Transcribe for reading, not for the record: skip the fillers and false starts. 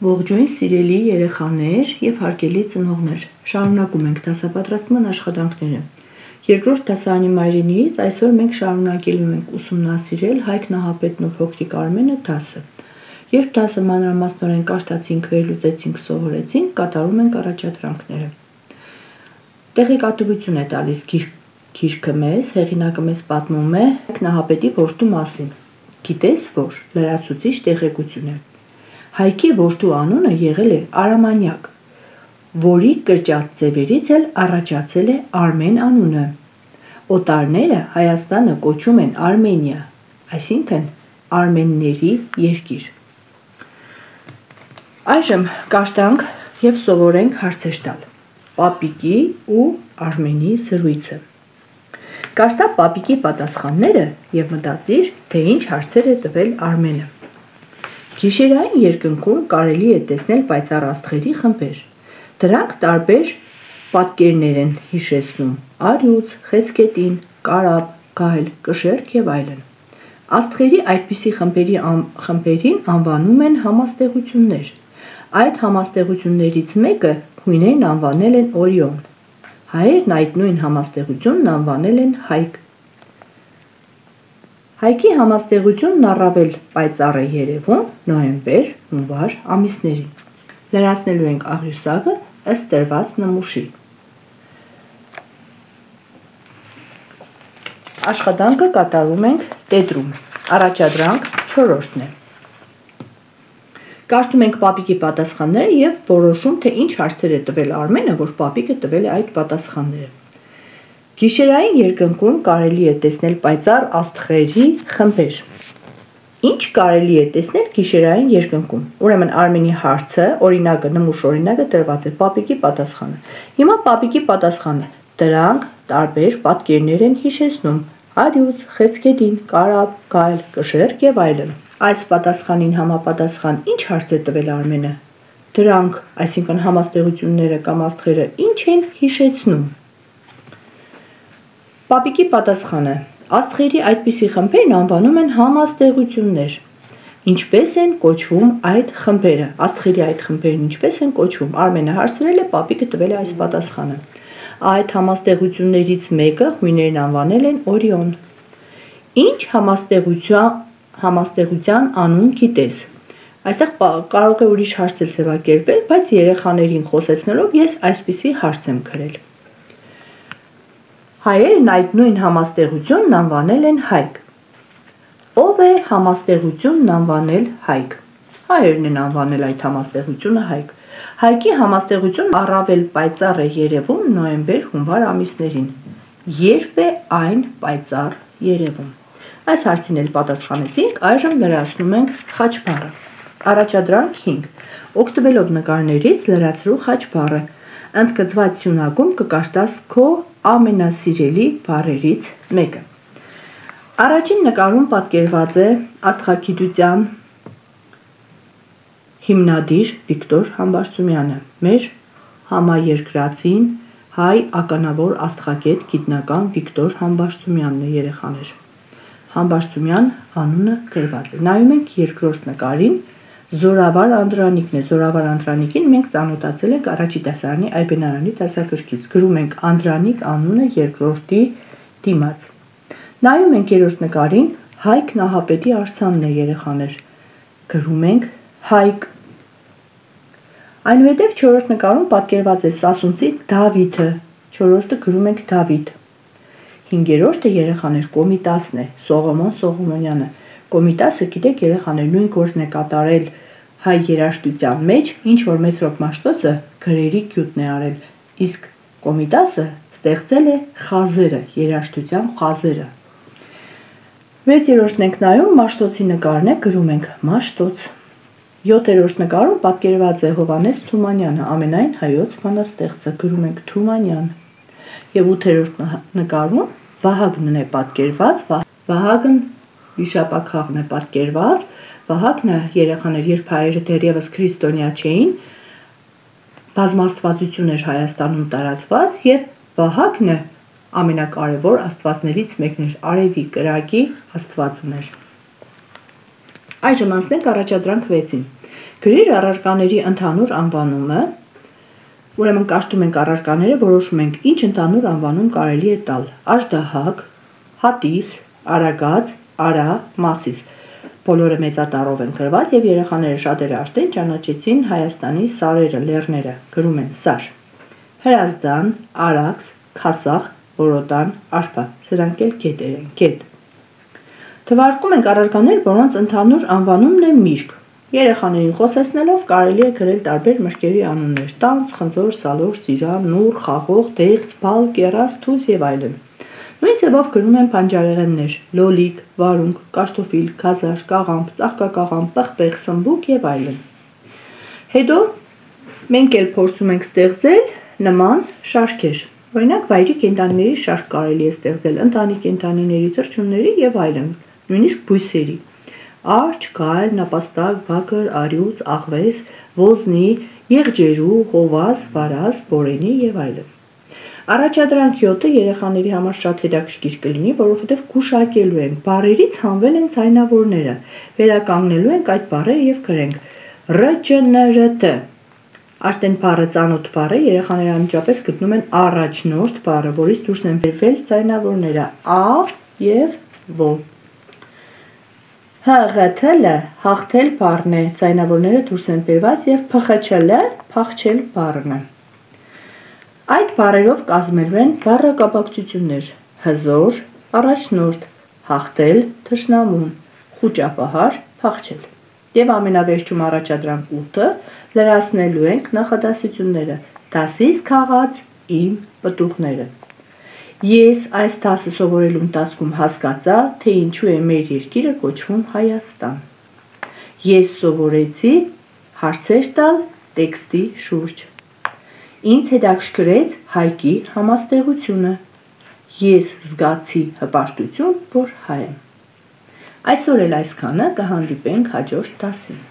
Ողջույն սիրելի երեխաներ և հարգելի ծնողներ, շարունակում ենք դասապատրաստման աշխատանքները։ Երկրորդ դասարանի մայրենիից այսօր մենք շարունակելու ենք ուսումնասիրել Հայկ Նահապետն ու Փոքրիկ Արմենը դասը։ Երբ դասը մանրամասնորեն կարդացինք, վերլուծեցինք, սովորեցինք, կատարում ենք առաջադրանքները։ Տեղեկատվություն է տալիս գիրքը մեզ, հեղինակը մեզ պատմում է Հայկ Նահապետի որդու մասին։ Գիտես, որ լրացուցիչ տեղեկություն է։ Հայկի որդու անունը եղել է Արամանյակ, որի կրճատ ձևերից էլ առաջացել է Արմեն անունը։ Օտարները Հայաստանը կոչում են Արմենիա, այսինքն արմենների երկիր։ Այժմ կաշտանք և սովորենք հարցեր տալ։ Պապիկի ու Արմենի զրույցը։ Կաշտա պապիկի պատասխանները և մտածիր, թե ինչ հարցեր է տվել Արմենը։ Գիշերային երկնքում կարելի է տեսնել պայծառ աստղերի խմբեր։ Դրանք տարբեր պատկերներ են հիշեցնում՝ առյուծ, խեցգետին, կարապ, գայլ, կշեռք և այլն։ Աստղերի այդպիսի խմբերին անվանում են համաստեղություններ։ Այդ համաստեղություններից մեկը հույներն անվանել են Օրիոն։ Հայերն այդ նույն համաստեղությունն անվանել են Հայկ։ Հայկի համաստեղությունն առավել պայծառ է երևում նոյեմբեր, հունվար ամիսներին։ Լրացնելու ենք աղյուսակը ըստ տրված նմուշի։ Աշխատանքը կատարում ենք տետրում։ Առաջադրանք 4-րդն է։ Կարդում ենք պապիկի պատասխանները և որոշում, թե ինչ հարցեր է տվել Արմենը, որ պապիկը տվել է այդ պատասխանները։ Գիշերային երկնքում կարելի է տեսնել պայծառ աստղերի խմբեր։ Ինչ կարելի է տեսնել գիշերային երկնքում։ Ուրեմն Արմենի հարցը, օրինակը, նմուշ օրինակը տրված է պապիկի պատասխանը։ Հիմա պապիկի պատասխանը։ Դրանք տարբեր պատկերներ են հիշեցնում՝ առյուծ, խեցգետին, կարապ, գայլ, կշեռք և այլն։ Այս պատասխանին համապատասխան ինչ հարց է տվել Արմենը։ Դրանք, այսինքն համաստեղությունները կամ աստղերը, ինչ են հիշեցնում։ Պապիկի պատասխանը. Աստղերի այդպիսի խմբերն անվանում են համաստեղություններ։ Ինչպես են կոչվում այդ խմբերը։ Աստղերի այդ խմբերն ինչպես են կոչվում։ Արմենը հարցրել է, պապիկը տվել է այս պատասխանը։ Այդ համաստեղություններից մեկը հույներն անվանել են Օրիոն։ Ինչ համաստեղության անուն գիտես։ Այստեղ կարող է ուրիշ հարց էլ ձևակերպել, բայց երեխաներին խոսեցնելով ես այսպիսի հարց եմ գրել։ Հայերն այդ նույն համաստեղությունն անվանել են Հայկ։ Ով է համաստեղությունն անվանել Հայկ։ Հայերն են անվանել այդ համաստեղությունը Հայկ։ Հայկի համաստեղությունն առավել պայծառ է երևում նոյեմբեր-հունվար ամիսներին։ Երբ է այն պայծառ երևում։ Այս հարցին էլ պատասխանեցինք, այժմ լրացնում ենք խաչբառը։ Առաջադրանք 5. Օգտվելով նկարներից լրացրու խաչբառը։ Ընդգծված սյունակում կկարդաս քո ամենասիրելի բառերից մեկը։ Առաջին նկարում պատկերված է աստղագիտության հիմնադիր Վիկտոր Համբարձումյանը, մեր համաերկրացին հայ ականավոր աստղագետ գիտնական Վիկտոր Համբարձումյանն է, երեխաներ։ Համբարձումյան անունը գրված է։ Նայում ենք երկրորդ նկարին, Զորավար Անդրանիկն է։ Զորավար Անդրանիկին մենք ծանոթացել ենք առաջի դասարանի Այբենարանի դասագրքից։ Գրում ենք Անդրանիկ անունը երկրորդի դիմաց։ Նայում ենք երրորդ նկարին, Հայկ Նահապետի արձանն է, երեխաներ։ Գրում ենք Հայկ։ Այնուհետև չորրորդ նկարում պատկերված է Սասունցի Դավիթը։ Չորրորդը գրում ենք Դավիթ։ Հինգերորդը, երեխաներ, Կոմիտասն է, Սողոմոն Սողոմոնյանը։ Կոմիտասը, գիտեք, երեխաներ, նույն գործն է կատարել հայ երաժշտության մեջ, ինչ որ Մեսրոպ Մաշտոցը գրերի գյուտն է արել, իսկ Կոմիտասը ստեղծել է խազերը, երաժշտության խազերը։ 6-րդն ենք նայում, Մաշտոցի նկարն է, գրում ենք Մաշտոց։ 7-րդ նկարում պատկերված է Հովհաննես Թումանյանը, ամենայն հայոց բանաստեղծը, գրում ենք Թումանյան։ Եվ 8-րդ նկարում Վահագնն է պատկերված, Վահագն վիշապաքաղն է պատկերված, Վահագնը, երեխաներ, երբ հայերը դեռևս քրիստոնյա չէին, բազմաստվածություն էր Հայաստանում տարածված և Վահագնը ամենակարևոր աստվածներից մեկն էր, արևի կրակի աստվածն էր։ Այժմ անցնենք առաջադրանք 6-ին։ Գրիր առարկաների ընդհանուր անվանումը, ուրեմն կաշտում ենք առարկաները, որոշում ենք ինչ ընդհանուր անվանում կարելի է տալ. աժդահակ, հատիս, արագած, արա, մասիս։ Բոլորը մեծատառով են գրված եւ երեխաները շատերը աշտեն ճանաչեցին Հայաստանի սարերը, լեռները, գրում են սար։ Հրազդան, արաքս, քասախ, որոտան, աշփա, սրանք էլ կետեր են, կետ։ Թվարկում ենք առարկաներ, որոնց ընդհանուր անվանումն է միրգ։ Երեխաներին խոսեցնելով կարելի է գրել տարբեր մրգերի անուններ՝ տանձ, խնձոր, սալոր, ծիրան, նուռ, խաղող, դեղց, բալ, կեռաս, թուզ եւ այլն։ Նույն ձևով գրում են բանջարեղեններ՝ լոլիկ, վարունգ, կարտոֆիլ, գազար, կաղամբ, ծաղկակաղամբ, պղպեղ, սմբուկ եւ այլն։ Հետո մենք էլ փորձում ենք ստեղծել նման շարքեր։ Օրինակ վայրի կենդանիների շարք կարելի է ստեղծել, ընտանի կենդանիների, թռչունների եւ այլն, նույնիսկ բույսերի։ Արջ, գայլ, նապաստակ, բակր, արյուծ, աղվես, ոզնի, եղջերու, հովազ, վարազ, բորենի եւ այլն։ Առաջադրանք 7-ը երեխաների համար շատ հետաքրքիր կլինի, որովհետև գուշակելու են, բառերից հանվել են ձայնավորները, վերականգնելու ենք այդ բառերը եւ գրենք ռճնրտ։ Արդեն բառը ծանոթ բառ է, երեխաները անմիջապես գտնում են առաջնորդ բառը, որից դուրս են բերվել ձայնավորները ա եւ ո։ ՀՂԹԼ հաղթել բառն է, ձայնավորները դուրս են բերված եւ ՓԽՉԼ փախչել բառն է։ Այդ բառերով կազմելու են բառակապակցություններ՝ հզոր, առաջնորդ, հաղթել, թշնամուն, խուճապահար, փախչել։ Եվ ամենավերջում առաջադրանք 8-ը լրացնելու ենք նախադասությունները՝ դասից քաղած իմ պտուղները։ Ես այս դասը սովորելու ընթացքում հասկացա, թե ինչու է մեր երկիրը կոչվում Հայաստան։ Ես սովորեցի հարցեր տալ տեքստի շուրջ։ Ինձ հետաքրքրեց Հայկի համաստեղությունը։ Ես զգացի հպարտություն, որ հայ եմ։ Այսօր էլ այսքանը, կհանդիպենք հաջորդ դասին։